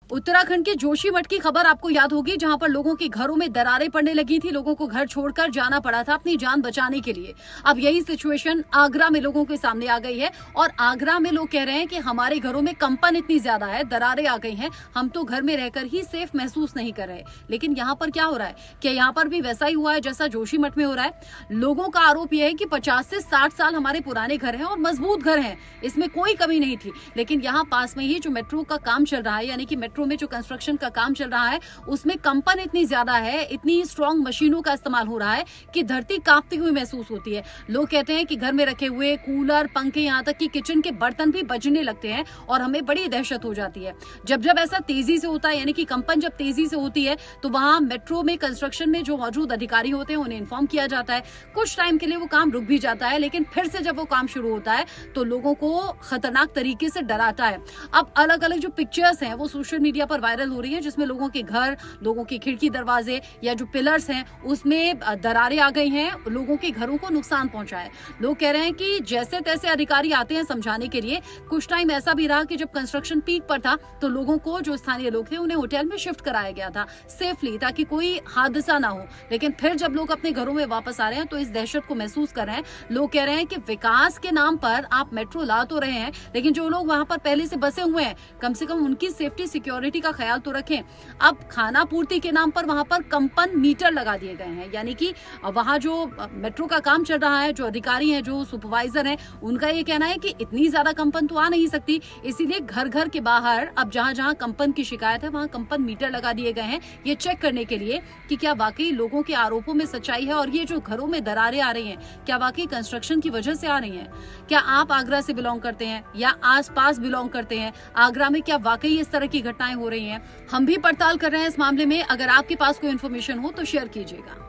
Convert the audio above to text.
उत्तराखंड के जोशीमठ की खबर आपको याद होगी, जहां पर लोगों के घरों में दरारें पड़ने लगी थी, लोगों को घर छोड़कर जाना पड़ा था अपनी जान बचाने के लिए। अब यही सिचुएशन आगरा में लोगों के सामने आ गई है और आगरा में लोग कह रहे हैं कि हमारे घरों में कंपन इतनी ज्यादा है, दरारें आ गई हैं, हम तो घर में रहकर ही सेफ महसूस नहीं कर रहे। लेकिन यहाँ पर क्या हो रहा है? क्या यहाँ पर भी वैसा ही हुआ है जैसा जोशीमठ में हो रहा है? लोगों का आरोप यह है कि 50 से 60 साल हमारे पुराने घर हैं और मजबूत घर हैं, इसमें कोई कमी नहीं थी। लेकिन यहाँ पास में ही जो मेट्रो का काम चल रहा है, यानी कि मेट्रो में जो कंस्ट्रक्शन का काम चल रहा है, उसमें कंपन इतनी ज्यादा है, इतनी स्ट्रॉन्ग मशीनों का इस्तेमाल हो रहा है कि धरती कांपती हुई महसूस होती है। लोग कहते हैं कि घर में रखे हुए कूलर, पंखे, यहाँ तक कि किचन के बर्तन भी बजने लगते हैं और हमें बड़ी दहशत हो जाती है। जब जब ऐसा तेजी से होता है, यानी कि कंपन जब तेजी से होती है, तो वहां मेट्रो में कंस्ट्रक्शन में जो मौजूद अधिकारी होते हैं उन्हें इन्फॉर्म किया जाता है। कुछ टाइम के लिए वो काम रुक भी जाता है, लेकिन फिर से जब वो काम शुरू होता है तो लोगों को खतरनाक तरीके से डराता है। अब अलग अलग जो पिक्चर्स हैं वो सोशल मीडिया पर वायरल हो रही है, जिसमें लोगों के घर, लोगों की खिड़की दरवाजे या जो पिलर्स हैं उसमें दरारें आ गई हैं, लोगों के घरों को नुकसान पहुंचा है। लोग कह रहे हैं कि जैसे तैसे अधिकारी आते हैं समझाने के लिए। कुछ टाइम ऐसा भी रहा कि जब कंस्ट्रक्शन पीक पर था तो लोगों को, जो स्थानीय लोग थे, उन्हें होटल में शिफ्ट कराया गया था सेफली, ताकि कोई हादसा ना हो। लेकिन फिर जब लोग अपने घरों में वापस आ रहे हैं तो इस दहशत को महसूस कर रहे हैं। लोग कह रहे हैं कि विकास के नाम पर आप मेट्रो ला तो रहे हैं, लेकिन जो लोग वहां पर पहले से बसे हुए हैं, कम से कम उनकी सेफ्टी सिक्योरिटी का ख्याल तो रखें। अब खाना पूर्ति के नाम पर वहां पर कंपन मीटर लगा दिए गए हैं, यानी कि वहां जो मेट्रो का काम चल रहा है, जो अधिकारी हैं, जो सुपरवाइजर हैं, उनका ये कहना है कि इतनी ज्यादा कंपन तो आ नहीं सकती, इसीलिए घर घर के बाहर अब जहां जहां कंपन की शिकायत है वहां कंपन मीटर लगा दिए गए हैं, ये चेक करने के लिए कि क्या वाकई लोगों के आरोपों में सच्चाई है और ये जो घरों में दरारें आ रही हैं क्या वाकई कंस्ट्रक्शन की वजह से आ रही हैं। क्या आप आगरा से बिलोंग करते हैं या आसपास बिलोंग करते हैं? आगरा में क्या वाकई इस तरह की घटनाएं हो रही हैं? हम भी पड़ताल कर रहे हैं इस मामले में। अगर आपके पास कोई इन्फॉर्मेशन हो तो शेयर कीजिएगा।